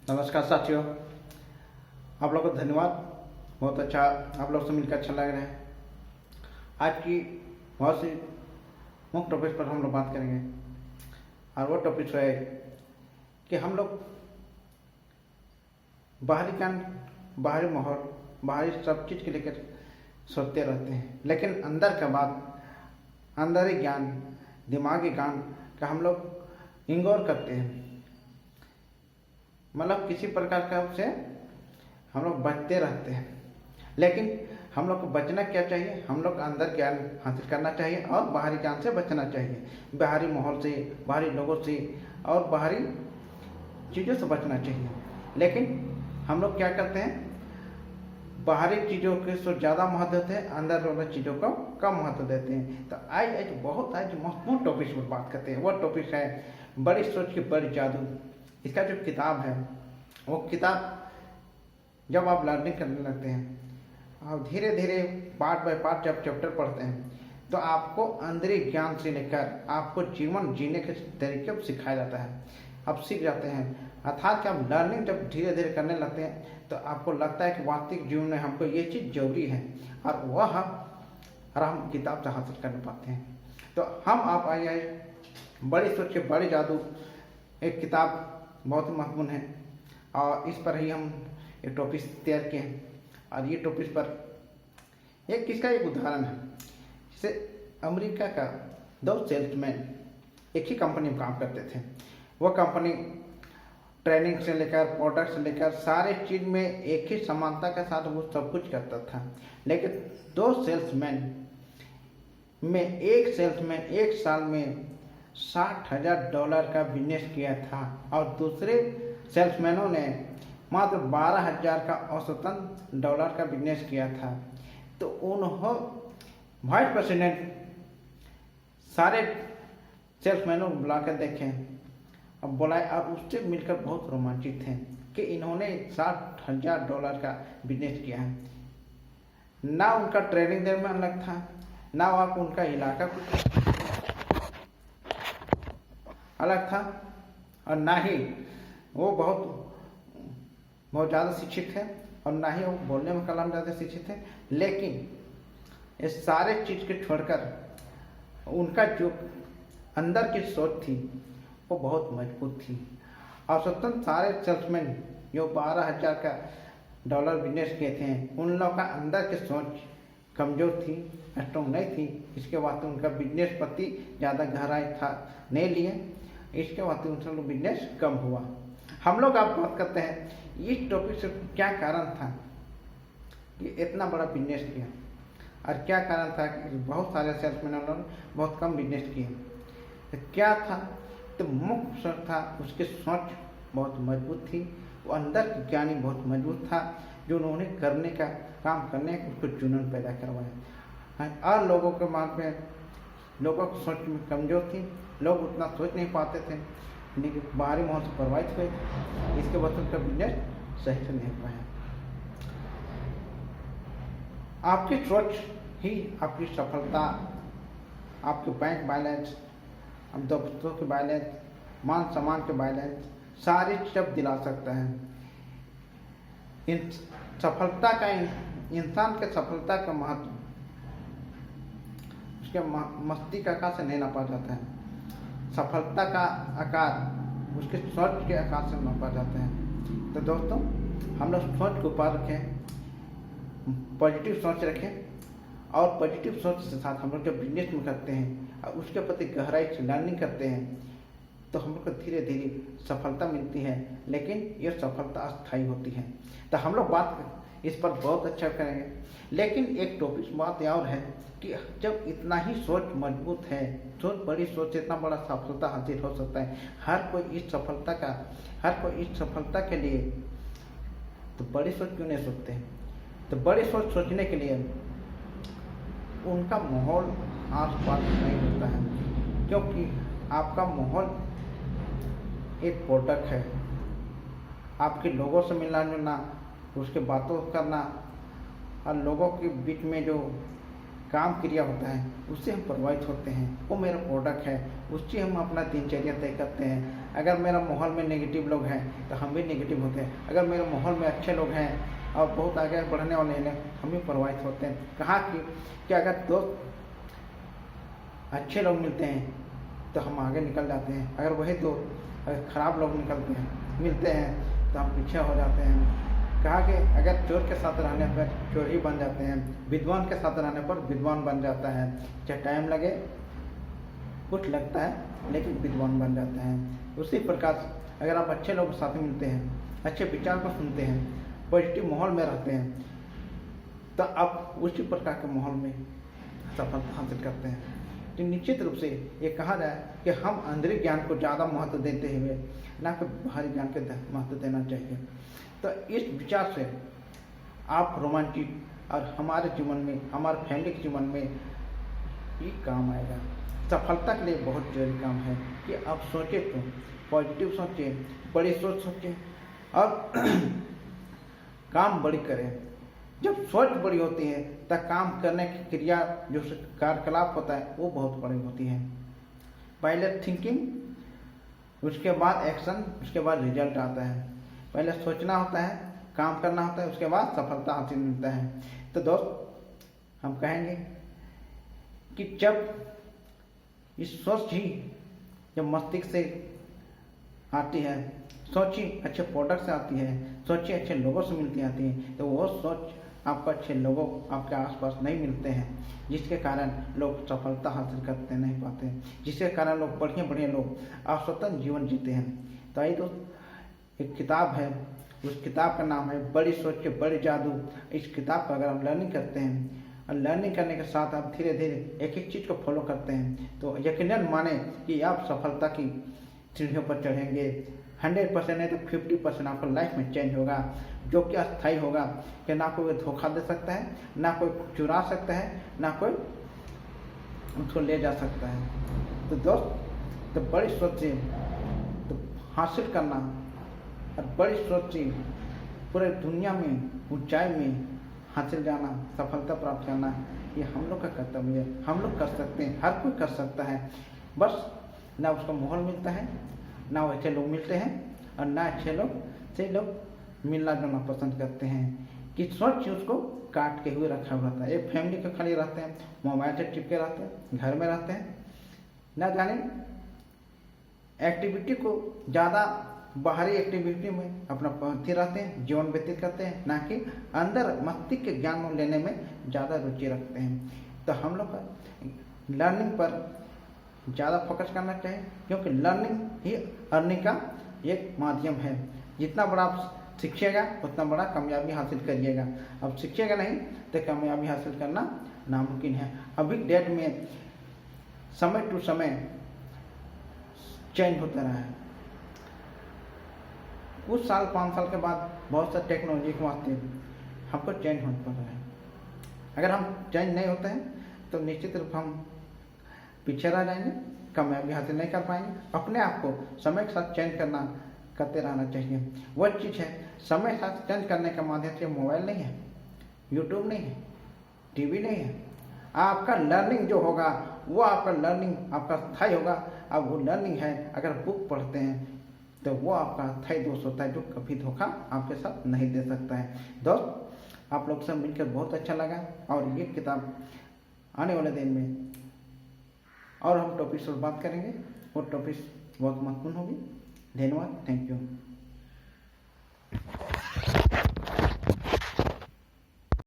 नमस्कार साथियों, आप लोगों को धन्यवाद। बहुत अच्छा, आप लोग से मिलकर अच्छा लग रहा है। आज की बहुत सी मुख्य टॉपिक पर हम लोग बात करेंगे और वो टॉपिक है कि हम लोग बाहरी ज्ञान, बाहरी माहौल, बाहरी सब चीज़ के लेकर सोचते रहते हैं, लेकिन अंदर का बात, अंदर ज्ञान, दिमागी ज्ञान का हम लोग इग्नोर करते हैं। मतलब किसी प्रकार का उससे हम लोग बचते रहते हैं। लेकिन हम लोग को बचना क्या चाहिए? हम लोग अंदर ज्ञान हासिल करना चाहिए और बाहरी ज्ञान से बचना चाहिए। बाहरी माहौल से, बाहरी लोगों से और बाहरी चीज़ों से बचना चाहिए। लेकिन हम लोग क्या करते हैं? बाहरी चीज़ों के तो ज़्यादा महत्व देते हैं, अंदर वाली चीज़ों को कम महत्व देते हैं। तो आज बहुत महत्वपूर्ण टॉपिक पर बात करते हैं। वो टॉपिक है बड़ी सोच की बड़ी जादू। इसका जो किताब है, वो किताब जब आप लर्निंग करने लगते हैं और धीरे धीरे पार्ट बाय पार्ट जब चैप्टर पढ़ते हैं तो आपको अंदरी ज्ञान से लेकर आपको जीवन जीने के तरीके को सिखाया जाता है। आप सीख जाते हैं, अर्थात कि आप लर्निंग जब धीरे धीरे करने लगते हैं तो आपको लगता है कि वास्तविक जीवन में हमको ये चीज़ जरूरी है और वह हम किताब से हासिल कर पाते हैं। तो हम आप आइए, बड़ी सोच के बड़ी जादू एक किताब बहुत ही महत्वपूर्ण है और इस पर ही हम एक टॉपिक तैयार किए हैं। और ये टॉपिक पर एक उदाहरण है। जैसे अमेरिका का दो सेल्समैन एक ही कंपनी में काम करते थे। वह कंपनी ट्रेनिंग से लेकर प्रोडक्ट से लेकर सारे चीज़ में एक ही समानता के साथ वो सब कुछ करता था। लेकिन दो सेल्समैन में एक सेल्समैन एक साल में $60,000 का बिजनेस किया था और दूसरे सेल्समैनों ने मात्र 12,000 का औसतन डॉलर का बिजनेस किया था। तो उन्होंने वाइस प्रेसिडेंट सारे सेल्समैनों को बुलाकर देखें और बुलाए और उससे मिलकर बहुत रोमांचित थे कि इन्होंने $60,000 का बिजनेस किया है। ना उनका ट्रेनिंग देने में अलग था, ना आप उनका इलाका कुछ अलग था और ना ही वो बहुत ज़्यादा शिक्षित है और ना ही वो बोलने में कलम ज़्यादा शिक्षित है। लेकिन ये सारे चीज़ के छोड़कर उनका जो अंदर की सोच थी वो बहुत मजबूत थी। औसतन सारे सेल्समैन जो 12,000 का डॉलर बिजनेस किए थे, उन लोगों का अंदर की सोच कमज़ोर थी, स्ट्रॉन्ग नहीं थी। इसके बाद उनका बिजनेस प्रति ज़्यादा गहराई था नहीं लिए, इसके बाद उनका बिजनेस कम हुआ। हम लोग आप बात करते हैं इस टॉपिक से क्या कारण था कि इतना बड़ा बिजनेस किया और क्या कारण था कि बहुत सारे सेल्समैनों ने बहुत कम बिजनेस किए। तो क्या था? तो मुख्य सोच था, उसकी सोच बहुत मजबूत थी। वो अंदर की ज्ञानी बहुत मजबूत था जो उन्होंने करने का काम करने का उसको जुनून पैदा करवाया। और लोगों के मान में लोगों की सोच में कमज़ोर थी, लोग उतना सोच नहीं पाते थे, लेकिन बाहरी माहौल से प्रभावित हुए थे। इसके बाद उनका बिजनेस सही से नहीं पाया। आपकी सोच ही आपकी सफलता, आपके बैंक बैलेंस, अब दोस्तों के बैलेंस, मान सम्मान के बैलेंस, सारी सब दिला सकता है। इन सफलता का, इंसान के सफलता का महत्व उसके मस्तिष्क आकार से नहीं नापा जाता है। सफलता का आकार उसके सोच के आकार से नापा जाता है। तो दोस्तों, हम लोग सोच को ऊपर रखें, पॉजिटिव सोच रखें और पॉजिटिव सोच के साथ हम लोग जब बिजनेस में करते हैं और उसके प्रति गहराई से लर्निंग करते हैं तो हम लोग को धीरे धीरे सफलता मिलती है। लेकिन यह सफलता अस्थायी होती है। तो हम लोग बात इस पर बहुत अच्छा करेंगे। लेकिन एक टॉपिक बात और है कि जब इतना ही सोच मजबूत है, सोच बड़ी सोच से इतना बड़ा सफलता हासिल हो सकता है। हर कोई इस सफलता के लिए तो बड़ी सोच क्यों नहीं सोचते हैं? तो बड़ी सोच सोचने के लिए उनका माहौल आस पास नहीं होता है, क्योंकि आपका माहौल एक प्रोडक्ट है। आपके लोगों से मिलना जुलना, उसके बातों करना और लोगों के बीच में जो काम क्रिया होता है उससे हम प्रभावित होते हैं, वो मेरा प्रोडक्ट है, उससे हम अपना दिनचर्या तय करते हैं। अगर मेरा माहौल में नेगेटिव लोग हैं तो हम भी नेगेटिव होते हैं, अगर मेरे माहौल में अच्छे लोग हैं और बहुत आगे बढ़ने वाले हैं हम भी प्रभावित होते हैं। कहा कि अगर दोस्त अच्छे लोग मिलते हैं तो हम आगे निकल जाते हैं, अगर वही दोस्त अगर खराब लोग मिलते हैं तो हम पीछे हो जाते हैं। कहा कि अगर चोर के साथ रहने पर चोर ही बन जाते हैं, विद्वान के साथ रहने पर विद्वान बन जाता है। चाहे टाइम लगे, कुछ लगता है, लेकिन विद्वान बन जाता है। उसी प्रकार अगर आप अच्छे लोगों के साथ मिलते हैं, अच्छे विचार को सुनते हैं, पॉजिटिव माहौल में रहते हैं, तो आप उसी प्रकार के माहौल में सफलता हासिल करते हैं। तो निश्चित रूप से ये कहा जाए कि हम अंदर ज्ञान को ज़्यादा महत्व देते हुए ना कि बाहरी ज्ञान के महत्व देना चाहिए। तो इस विचार से आप रोमांटिक और हमारे जीवन में, हमारे फैमिली के जीवन में ये काम आएगा। सफलता के लिए बहुत जरूरी काम है कि आप सोचें, तो पॉजिटिव सोचें, बड़ी सोच सोचें और काम बड़ी करें। जब सोच बड़ी होती है तब काम करने की क्रिया जो कार्यकलाप होता है वो बहुत बड़ी होती है। पहले थिंकिंग, उसके बाद एक्शन, उसके बाद रिजल्ट आता है। पहले सोचना होता है, काम करना होता है, उसके बाद सफलता हासिल मिलता है। तो दोस्त हम कहेंगे कि जब इस सोच ही जब मस्तिष्क से आती है, सोच ही अच्छे प्रोडक्ट से आती है, सोच ही अच्छे लोगों से मिलती आती है, तो वो सोच आपको अच्छे लोगों आपके आसपास नहीं मिलते हैं, जिसके कारण लोग सफलता हासिल करते नहीं पाते, जिसके कारण लोग बढ़िया लोग अस्वतंत्र जीवन जीते हैं। तो आइए दोस्त, एक किताब है, उस किताब का नाम है बड़ी सोच के बड़े जादू। इस किताब का अगर हम लर्निंग करते हैं और लर्निंग करने के साथ आप धीरे धीरे एक एक चीज़ को फॉलो करते हैं तो यकीनन माने कि आप सफलता की सीढ़ियों पर चढ़ेंगे। 100% नहीं तो 50% आपका लाइफ में चेंज होगा, जो कि अस्थायी होगा, कि ना कोई धोखा दे सकता है, ना कोई चुरा सकता है, ना कोई उसको ले जा सकता है। तो दोस्त, तो बड़ी सोच से तो हासिल करना और बड़ी सोच से पूरे दुनिया में ऊंचाई में हासिल जाना, सफलता प्राप्त करना, ये हम लोग का कर्तव्य है। हम लोग कर सकते हैं, हर कोई कर सकता है, बस ना उसको माहौल मिलता है, ना वो अच्छे लोग मिलते हैं और ना अच्छे लोग से लोग मिलना जुलना पसंद करते हैं कि सोच उसको काट के हुए रखा हुआ रहता है। एक फैमिली के खाली रहते हैं, मोबाइल से चिपके रहते हैं, घर में रहते हैं, ना जाने एक्टिविटी को ज़्यादा बाहरी एक्टिविटी में अपना पहुँचे रहते हैं, जीवन व्यतीत करते हैं, ना कि अंदर मस्तिष्क के ज्ञान लेने में ज़्यादा रुचि रखते हैं। तो हम लोग का लर्निंग पर ज़्यादा फोकस करना चाहिए, क्योंकि लर्निंग ही अर्निंग का एक माध्यम है। जितना बड़ा आप सीखिएगा उतना बड़ा कामयाबी हासिल करिएगा। अब सीखिएगा नहीं तो कामयाबी हासिल करना नामुमकिन है। अभी डेट में समय टू समय चेंज होता रहा है। कुछ साल 5 साल के बाद बहुत सा टेक्नोलॉजी के वास्ते हमको चेंज होना पड़ रहा है। अगर हम चेंज नहीं होते हैं तो निश्चित रूप हम पीछे रह जाएंगे, कामयाबी हासिल नहीं कर पाएंगे। अपने आप को समय के साथ चेंज करते रहना चाहिए। वह चीज़ है, समय के साथ चेंज करने के माध्यम से मोबाइल नहीं है, यूट्यूब नहीं है, टीवी नहीं है। आपका लर्निंग जो होगा वो आपका लर्निंग आपका स्थायी होगा। अब वो लर्निंग है, अगर बुक पढ़ते हैं तो वो आपका स्थायी दोस्त होता है, जो कभी धोखा आपके साथ नहीं दे सकता है। दोस्त, आप लोग से मिलकर बहुत अच्छा लगा और ये किताब आने वाले दिन में और हम टॉपिक पर बात करेंगे, वो टॉपिक बहुत महत्वपूर्ण होगी। धन्यवाद, थैंक यू।